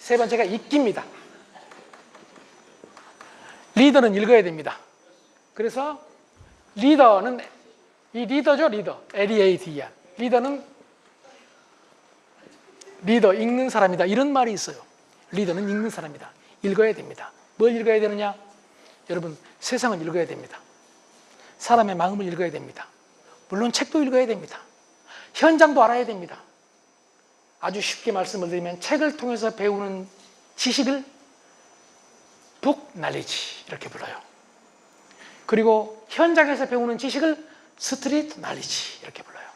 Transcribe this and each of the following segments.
세 번째가 읽기입니다. 리더는 읽어야 됩니다. 그래서 리더는 이 리더죠, 리더. L-E-A-D-R. 리더는 리더, 읽는 사람이다. 이런 말이 있어요. 리더는 읽는 사람이다. 읽어야 됩니다. 뭘 읽어야 되느냐? 여러분, 세상을 읽어야 됩니다. 사람의 마음을 읽어야 됩니다. 물론 책도 읽어야 됩니다. 현장도 알아야 됩니다. 아주 쉽게 말씀을 드리면 책을 통해서 배우는 지식을 book knowledge 이렇게 불러요. 그리고 현장에서 배우는 지식을 street knowledge 이렇게 불러요.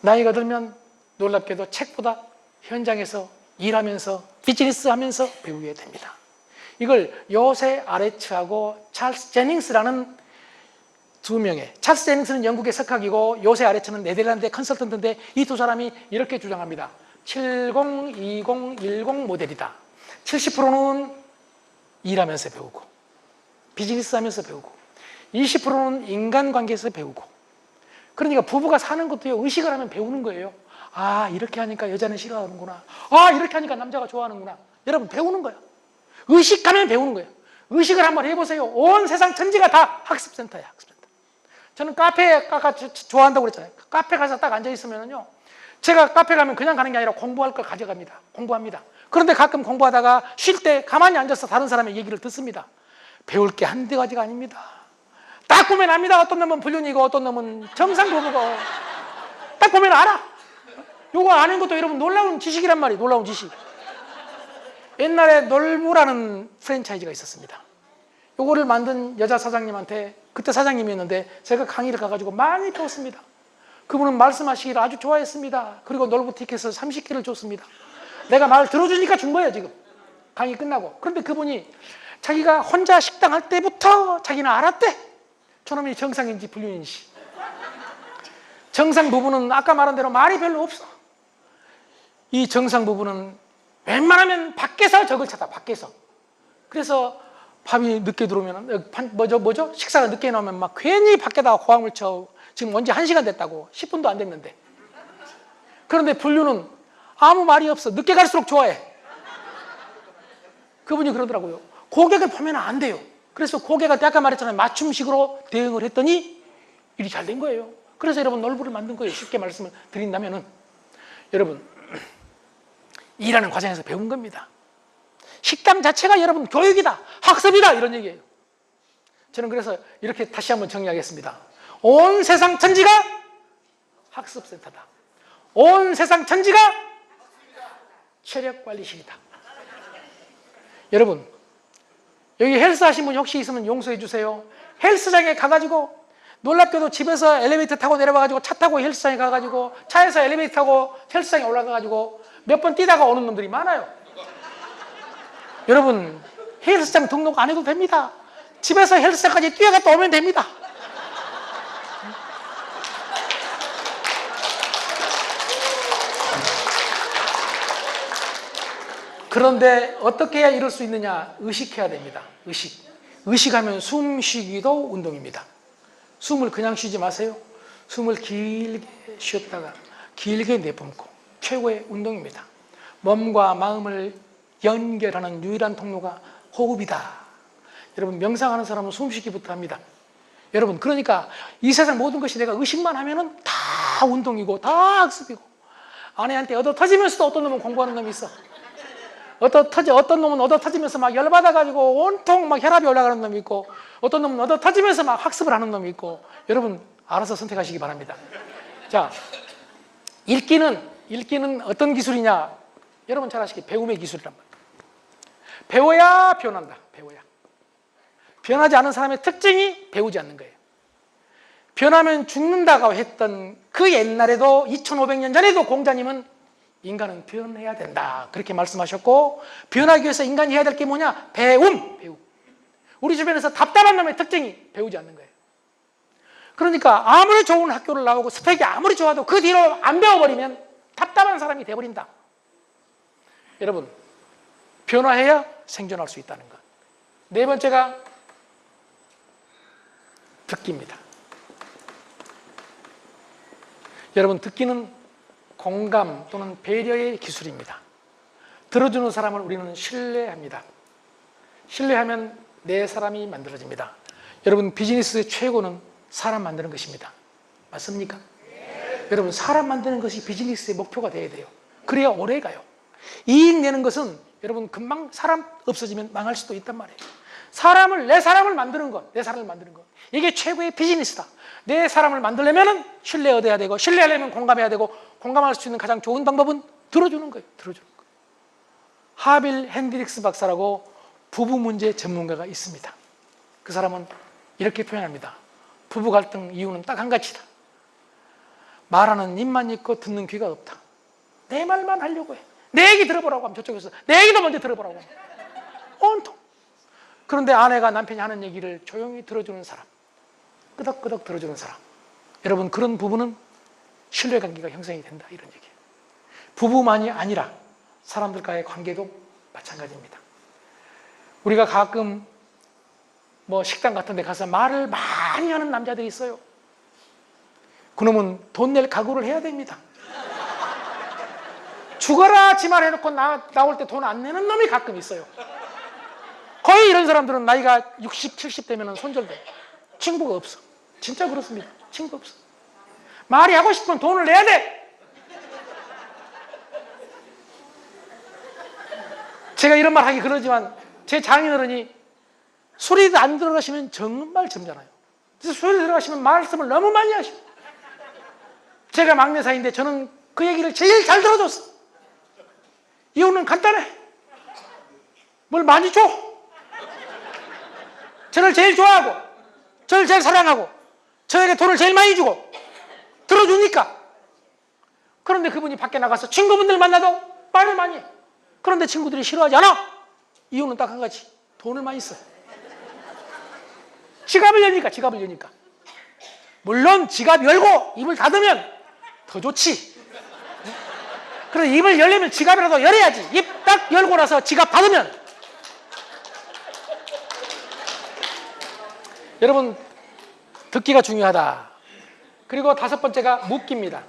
나이가 들면 놀랍게도 책보다 현장에서 일하면서 비즈니스 하면서 배우게 됩니다. 이걸 요세 아레츠하고 찰스 제닝스라는 두 명의, 찰스 제닝스는 영국의 석학이고 요세 아레츠는 네덜란드의 컨설턴트인데 이 두 사람이 이렇게 주장합니다. 70, 20, 10 모델이다. 70%는 일하면서 배우고 비즈니스 하면서 배우고 20%는 인간관계에서 배우고. 그러니까 부부가 사는 것도요, 의식을 하면 배우는 거예요. 아, 이렇게 하니까 여자는 싫어하는구나. 아, 이렇게 하니까 남자가 좋아하는구나. 여러분, 배우는 거예요. 의식하면 배우는 거예요. 의식을 한번 해보세요. 온 세상 천지가 다 학습센터예요. 학습센터. 저는 카페 좋아한다고 그랬잖아요. 카페 가서 딱 앉아있으면요, 제가 카페 가면 그냥 가는 게 아니라 공부할 걸 가져갑니다. 공부합니다. 그런데 가끔 공부하다가 쉴 때 가만히 앉아서 다른 사람의 얘기를 듣습니다. 배울 게 한두 가지가 아닙니다. 딱 보면 압니다. 어떤 놈은 불륜이고 어떤 놈은 정상 부부고. 딱 보면 알아. 요거 아는 것도 여러분 놀라운 지식이란 말이에요. 놀라운 지식. 옛날에 놀부라는 프랜차이즈가 있었습니다. 요거를 만든 여자 사장님한테, 그때 사장님이었는데 제가 강의를 가가지고 많이 배웠습니다. 그분은 말씀하시기를 아주 좋아했습니다. 그리고 놀부 티켓을 30개를 줬습니다. 내가 말 들어주니까 준 거예요, 지금. 강의 끝나고. 그런데 그분이 자기가 혼자 식당 할 때부터 자기는 알았대. 저놈이 정상인지 불륜인지. 정상 부부는 아까 말한 대로 말이 별로 없어. 이 정상 부부는 웬만하면 밖에서 적을 찾아, 밖에서. 그래서 밥이 늦게 들어오면, 뭐죠? 식사가 늦게 나오면 막 괜히 밖에다가 호황을 쳐. 지금 언제 1시간 됐다고. 10분도 안 됐는데. 그런데 불륜은 아무 말이 없어. 늦게 갈수록 좋아해. 그분이 그러더라고요. 고객을 보면 안 돼요. 그래서 고객한테 아까 말했잖아요. 맞춤식으로 대응을 했더니 일이 잘 된 거예요. 그래서 여러분 놀부를 만든 거예요. 쉽게 말씀을 드린다면은. 여러분, 일하는 과정에서 배운 겁니다. 식당 자체가 여러분 교육이다, 학습이다, 이런 얘기예요. 저는 그래서 이렇게 다시 한번 정리하겠습니다. 온 세상 천지가 학습센터다. 온 세상 천지가 체력관리실이다. 여러분, 여기 헬스 하신 분 혹시 있으면 용서해 주세요. 헬스장에 가가지고 놀랍게도 집에서 엘리베이터 타고 내려와가지고 차 타고 헬스장에 가가지고 차에서 엘리베이터 타고 헬스장에 올라가가지고 몇 번 뛰다가 오는 놈들이 많아요. 여러분, 헬스장 등록 안 해도 됩니다. 집에서 헬스장까지 뛰어갔다 오면 됩니다. 그런데 어떻게 해야 이럴 수 있느냐? 의식해야 됩니다. 의식하면 숨쉬기도 운동입니다. 숨을 그냥 쉬지 마세요. 숨을 길게 쉬었다가 길게 내뿜고 최고의 운동입니다. 몸과 마음을 연결하는 유일한 통로가 호흡이다. 여러분, 명상하는 사람은 숨쉬기부터 합니다. 여러분, 그러니까 이 세상 모든 것이 내가 의식만 하면은 다 운동이고 다 학습이고, 아내한테 얻어 터지면서도 어떤 놈은 공부하는 놈이 있어. 어떤 놈은 얻어 터지면서 막 열받아가지고 온통 막 혈압이 올라가는 놈이 있고, 어떤 놈은 얻어 터지면서 막 학습을 하는 놈이 있고, 여러분 알아서 선택하시기 바랍니다. 자, 읽기는 어떤 기술이냐? 여러분 잘 아시겠죠? 배움의 기술이란 말이에요. 배워야 변한다. 배워야. 변하지 않은 사람의 특징이 배우지 않는 거예요. 변하면 죽는다고 했던 그 옛날에도 2500년 전에도 공자님은 인간은 변해야 된다, 그렇게 말씀하셨고, 변하기 위해서 인간이 해야 될 게 뭐냐? 배움. 우리 주변에서 답답한 놈의 특징이 배우지 않는 거예요. 그러니까 아무리 좋은 학교를 나오고 스펙이 아무리 좋아도 그 뒤로 안 배워버리면 답답한 사람이 돼버린다. 여러분, 변화해야 생존할 수 있다는 것. 네 번째가 듣기입니다. 여러분, 듣기는 공감 또는 배려의 기술입니다. 들어주는 사람을 우리는 신뢰합니다. 신뢰하면 내 사람이 만들어집니다. 여러분, 비즈니스의 최고는 사람 만드는 것입니다. 맞습니까? 여러분, 사람 만드는 것이 비즈니스의 목표가 돼야 돼요. 그래야 오래 가요. 이익 내는 것은 여러분 금방 사람 없어지면 망할 수도 있단 말이에요. 내 사람을 만드는 것, 내 사람을 만드는 것. 이게 최고의 비즈니스다. 내 사람을 만들려면 신뢰 얻어야 되고, 신뢰하려면 공감해야 되고, 공감할 수 있는 가장 좋은 방법은 들어주는 거예요. 들어주는 거. 하빌 핸드릭스 박사라고 부부 문제 전문가가 있습니다. 그 사람은 이렇게 표현합니다. 부부 갈등 이유는 딱 한 가지다. 말하는 입만 있고 듣는 귀가 없다. 내 말만 하려고 해. 내 얘기 들어보라고 하면 저쪽에서 내 얘기도 먼저 들어보라고 하면 온통. 그런데 아내가 남편이 하는 얘기를 조용히 들어주는 사람, 끄덕끄덕 들어주는 사람, 여러분, 그런 부부는 신뢰관계가 형성이 된다, 이런 얘기예요. 부부만이 아니라 사람들과의 관계도 마찬가지입니다. 우리가 가끔 뭐 식당 같은 데 가서 말을 많이 하는 남자들이 있어요. 그놈은 돈 낼 각오를 해야 됩니다. 죽어라 지말 해놓고 나올 때 돈 안 내는 놈이 가끔 있어요. 거의 이런 사람들은 나이가 60, 70 되면 손절돼. 친구가 없어. 진짜 그렇습니다. 친구 없어. 말이 하고 싶으면 돈을 내야 돼. 제가 이런 말 하기 그러지만 제 장인어른이 술이 안 들어가시면 정말 점잖아요. 그래서 술이 들어가시면 말씀을 너무 많이 하셔. 제가 막내 사이인데 저는 그 얘기를 제일 잘 들어줬어. 이유는 간단해. 뭘 많이 줘. 저를 제일 좋아하고, 저를 제일 사랑하고, 저에게 돈을 제일 많이 주고 들어주니까. 그런데 그분이 밖에 나가서 친구분들 만나도 말을 많이 해. 그런데 친구들이 싫어하지 않아. 이유는 딱 한 가지. 돈을 많이 써. 지갑을 여니까. 물론 지갑 열고 입을 닫으면 더 좋지. 그래서 입을 열려면 지갑이라도 열어야지. 입 딱 열고 나서 지갑 닫으면. 여러분, 듣기가 중요하다. 그리고 다섯 번째가 묻기입니다.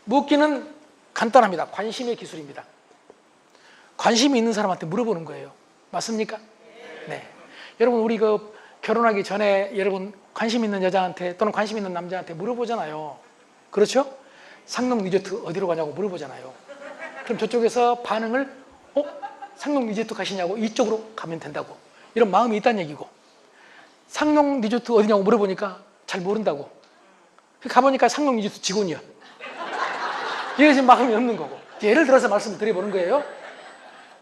묻기는 간단합니다. 관심의 기술입니다. 관심이 있는 사람한테 물어보는 거예요. 맞습니까? 네. 여러분, 우리 결혼하기 전에 여러분 관심 있는 여자한테 또는 관심 있는 남자한테 물어보잖아요. 그렇죠? 상록 리조트 어디로 가냐고 물어보잖아요. 그럼 저쪽에서 반응을 상록 리조트 가시냐고 이쪽으로 가면 된다고. 이런 마음이 있다는 얘기고, 상록 리조트 어디냐고 물어보니까 잘 모른다고. 가보니까 상록 리조트 직원이야. 이게 지금 마음이 없는 거고. 예를 들어서 말씀을 드려보는 거예요.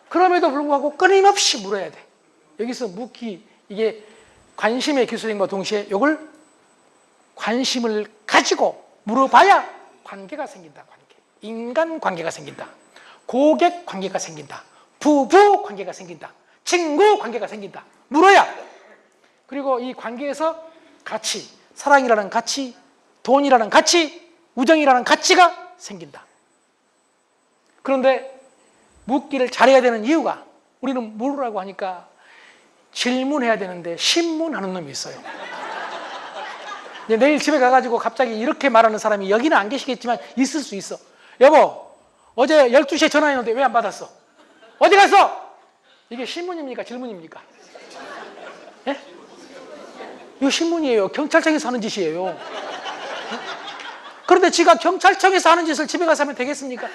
그럼에도 불구하고 끊임없이 물어야 돼. 여기서 묻기, 이게 관심의 기술인과 동시에 이걸 관심을 가지고 물어봐야 관계가 생긴다. 인간 관계가 생긴다. 고객 관계가 생긴다. 부부 관계가 생긴다. 친구 관계가 생긴다. 물어야. 그리고 이 관계에서 가치, 사랑이라는 가치, 돈이라는 가치, 우정이라는 가치가 생긴다. 그런데 묻기를 잘해야 되는 이유가, 우리는 물으라고 하니까 질문해야 되는데 신문하는 놈이 있어요. 내일 집에 가가지고 갑자기 이렇게 말하는 사람이 여기는 안 계시겠지만 있을 수 있어. 여보, 어제 12시에 전화했는데 왜 안 받았어? 어디 갔어? 이게 신문입니까? 질문입니까? 예? 이거 신문이에요. 경찰청에서 하는 짓이에요. 예? 그런데 지가 경찰청에서 하는 짓을 집에 가서 하면 되겠습니까?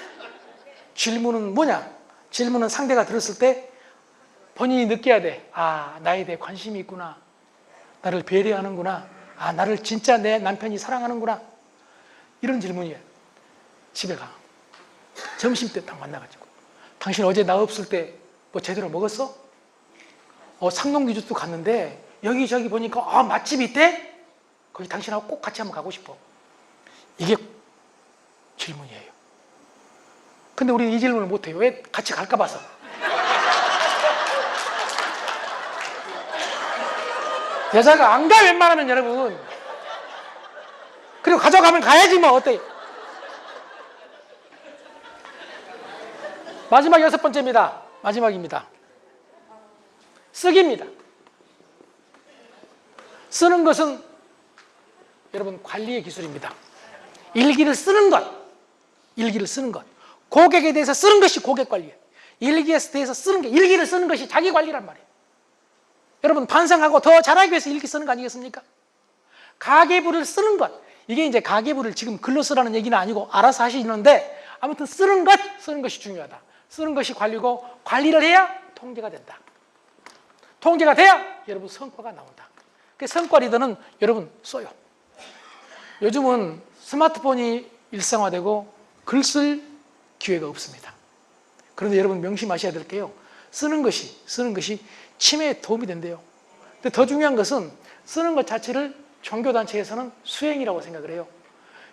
질문은 뭐냐? 질문은 상대가 들었을 때 본인이 느껴야 돼. 아, 나에 대해 관심이 있구나. 나를 배려하는구나. 아, 나를 진짜 내 남편이 사랑하는구나. 이런 질문이에요. 집에 가. 점심때 딱 만나가지고. 당신 어제 나 없을 때 뭐 제대로 먹었어? 상록 리조트 갔는데 여기저기 보니까 맛집이 있대? 거기 당신하고 꼭 같이 한번 가고 싶어. 이게 질문이에요. 근데 우리는 이 질문을 못해요. 왜? 같이 갈까 봐서. 여자가 안 가, 웬만하면. 여러분. 그리고 가져가면 가야지 뭐. 어때? 마지막 여섯 번째입니다. 마지막입니다. 쓰기입니다. 쓰는 것은 여러분 관리의 기술입니다. 일기를 쓰는 것, 일기를 쓰는 것, 고객에 대해서 쓰는 것이 고객 관리예요. 일기에 대해서 쓰는 게, 일기를 쓰는 것이 자기 관리란 말이에요. 여러분, 반성하고 더 잘하기 위해서 일기 쓰는 거 아니겠습니까? 가계부를 쓰는 것, 이게 이제 가계부를 지금 글로 쓰라는 얘기는 아니고 알아서 하시는데, 아무튼 쓰는 것이 중요하다. 쓰는 것이 관리고, 관리를 해야 통제가 된다. 통제가 돼야 여러분 성과가 나온다. 그 성과 리더는 여러분 써요. 요즘은 스마트폰이 일상화되고 글 쓸 기회가 없습니다. 그런데 여러분 명심하셔야 될 게요, 쓰는 것이 치매에 도움이 된대요. 근데 더 중요한 것은 쓰는 것 자체를 종교단체에서는 수행이라고 생각을 해요.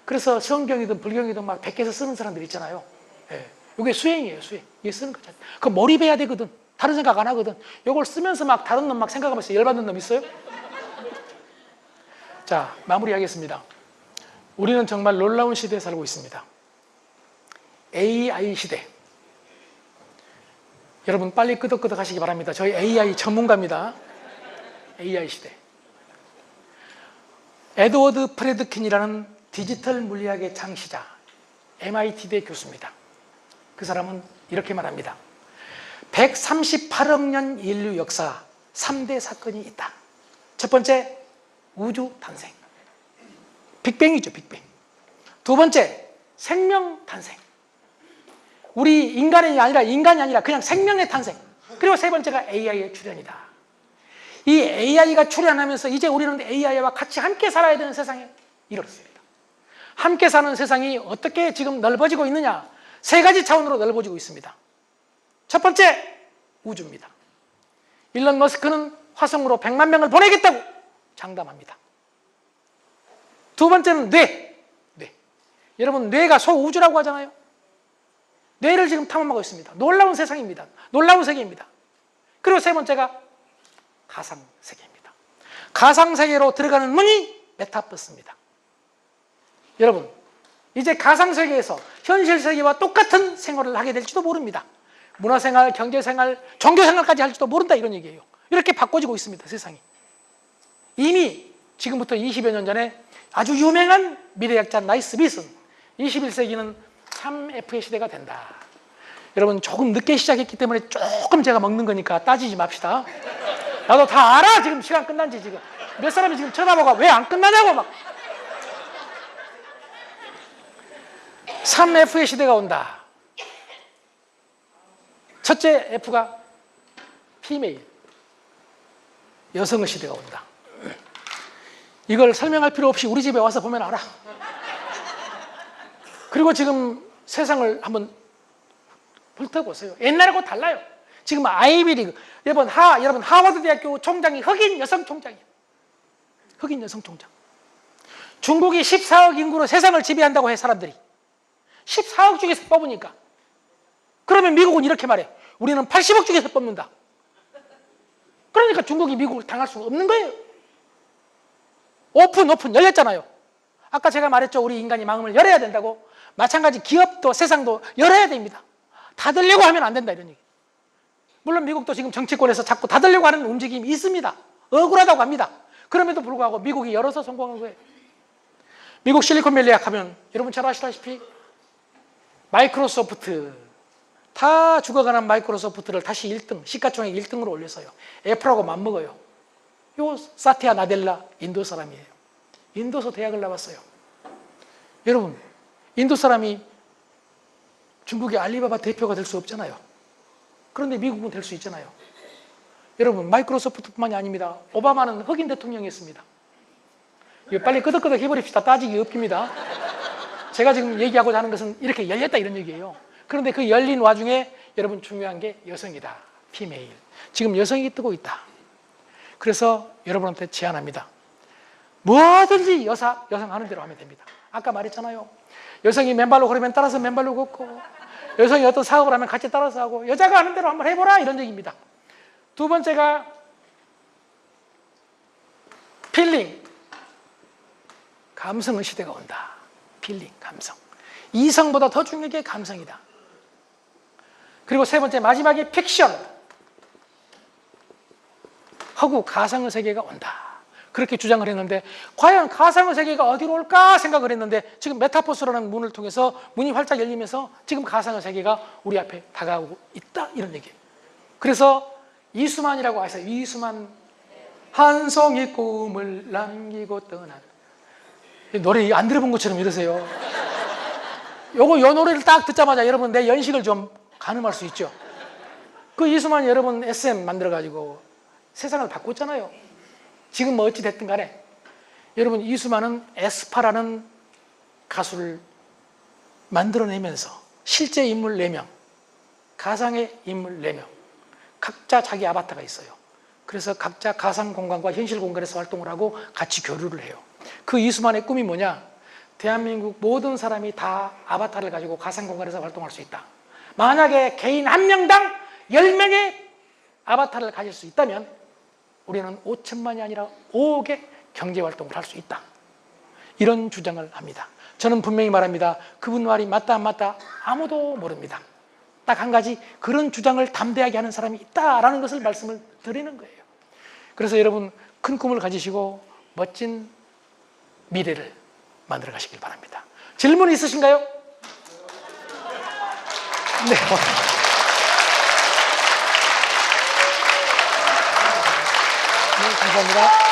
그래서 성경이든 불경이든 막 베껴서 쓰는 사람들 있잖아요. 예. 이게 수행이에요, 수행. 이게 쓰는 것 자체. 그 몰입해야 되거든. 다른 생각 안 하거든. 이걸 쓰면서 막 다른 놈 막 생각하면서 열받는 놈 있어요? 자, 마무리하겠습니다. 우리는 정말 놀라운 시대에 살고 있습니다. AI 시대. 여러분 빨리 끄덕끄덕 하시기 바랍니다. 저희 AI 전문가입니다. AI 시대. 에드워드 프레드킨이라는 디지털 물리학의 창시자, MIT대 교수입니다. 그 사람은 이렇게 말합니다. 138억 년 인류 역사 3대 사건이 있다. 첫 번째, 우주 탄생. 빅뱅이죠, 빅뱅. 두 번째, 생명 탄생. 우리 인간이 아니라 그냥 생명의 탄생. 그리고 세 번째가 AI의 출현이다. 이 AI가 출현하면서 이제 우리는 AI와 같이 함께 살아야 되는 세상에 이르렀습니다. 함께 사는 세상이 어떻게 지금 넓어지고 있느냐? 세 가지 차원으로 넓어지고 있습니다. 첫 번째, 우주입니다. 일론 머스크는 화성으로 100만 명을 보내겠다고 장담합니다. 두 번째는 뇌. 여러분, 뇌가 소우주라고 하잖아요. 뇌를 지금 탐험하고 있습니다. 놀라운 세상입니다. 놀라운 세계입니다. 그리고 세 번째가 가상세계입니다. 가상세계로 들어가는 문이 메타버스입니다. 여러분, 이제 가상세계에서 현실세계와 똑같은 생활을 하게 될지도 모릅니다. 문화생활, 경제생활, 종교생활까지 할지도 모른다, 이런 얘기예요. 이렇게 바꿔지고 있습니다, 세상이. 이미 지금부터 20여 년 전에 아주 유명한 미래학자 나이스빗은 21세기는 3F의 시대가 된다. 여러분, 조금 늦게 시작했기 때문에 조금 제가 먹는 거니까 따지지 맙시다. 나도 다 알아, 지금 시간 끝난지. 지금 몇 사람이 지금 쳐다보고 왜 안 끝나냐고 막. 3F의 시대가 온다. 첫째 F가 피메일, 여성의 시대가 온다. 이걸 설명할 필요 없이 우리 집에 와서 보면 알아. 그리고 지금 세상을 한번 훑어보세요. 옛날하고 달라요. 지금 아이비리그, 여러분 하버드 대학교 총장이 흑인 여성 총장이에요. 흑인 여성 총장. 중국이 14억 인구로 세상을 지배한다고 해, 사람들이. 14억 중에서 뽑으니까. 그러면 미국은 이렇게 말해. 우리는 80억 중에서 뽑는다. 그러니까 중국이 미국을 당할 수가 없는 거예요. 오픈 열렸잖아요. 아까 제가 말했죠. 우리 인간이 마음을 열어야 된다고. 마찬가지 기업도 세상도 열어야 됩니다. 닫으려고 하면 안 된다, 이런 얘기. 물론 미국도 지금 정치권에서 자꾸 닫으려고 하는 움직임이 있습니다. 억울하다고 합니다. 그럼에도 불구하고 미국이 열어서 성공한 거예요. 미국 실리콘밸리 하면 여러분 잘 아시다시피 마이크로소프트, 다 죽어가는 마이크로소프트를 다시 1등, 시가총액 1등으로 올려서요. 애플하고 맞먹어요. 요 사티아 나델라, 인도 사람이에요. 인도서 대학을 나왔어요. 여러분, 인도 사람이 중국의 알리바바 대표가 될 수 없잖아요. 그런데 미국은 될 수 있잖아요. 여러분, 마이크로소프트뿐만이 아닙니다. 오바마는 흑인 대통령이었습니다. 이거 빨리 끄덕끄덕 해버립시다. 따지기 없깁니다. 제가 지금 얘기하고자 하는 것은 이렇게 열렸다, 이런 얘기예요. 그런데 그 열린 와중에 여러분 중요한 게 여성이다. 피메일. 지금 여성이 뜨고 있다. 그래서 여러분한테 제안합니다. 뭐든지 여성 하는 대로 하면 됩니다. 아까 말했잖아요. 여성이 맨발로 걸으면 따라서 맨발로 걷고, 여성이 어떤 사업을 하면 같이 따라서 하고, 여자가 하는 대로 한번 해보라, 이런 얘기입니다. 두 번째가 필링. 감성의 시대가 온다. 필링, 감성. 이성보다 더 중요한 게 감성이다. 그리고 세 번째, 마지막에 픽션. 허구, 가상의 세계가 온다. 그렇게 주장을 했는데 과연 가상의 세계가 어디로 올까 생각을 했는데 지금 메타버스라는 문을 통해서 문이 활짝 열리면서 지금 가상의 세계가 우리 앞에 다가오고 있다 이런 얘기예요. 그래서 이수만이라고 하세요. 이수만 한 송이 꿈을 남기고 떠난 노래 안 들어본 것처럼 이러세요. 요 노래를 딱 듣자마자 여러분 내 연식을 좀 가늠할 수 있죠. 그 이수만이 여러분 SM 만들어가지고 세상을 바꿨잖아요. 지금 뭐 어찌 됐든 간에 여러분 이수만은 에스파라는 가수를 만들어내면서 실제 인물 4명, 가상의 인물 4명, 각자 자기 아바타가 있어요. 그래서 각자 가상 공간과 현실 공간에서 활동을 하고 같이 교류를 해요. 그 이수만의 꿈이 뭐냐? 대한민국 모든 사람이 다 아바타를 가지고 가상 공간에서 활동할 수 있다. 만약에 개인 한 명당 10명의 아바타를 가질 수 있다면 우리는 5천만이 아니라 5억의 경제활동을 할 수 있다. 이런 주장을 합니다. 저는 분명히 말합니다. 그분 말이 맞다 안 맞다 아무도 모릅니다. 딱 한 가지 그런 주장을 담대하게 하는 사람이 있다라는 것을 말씀을 드리는 거예요. 그래서 여러분 큰 꿈을 가지시고 멋진 미래를 만들어 가시길 바랍니다. 질문 있으신가요? 네. 네, 감사합니다.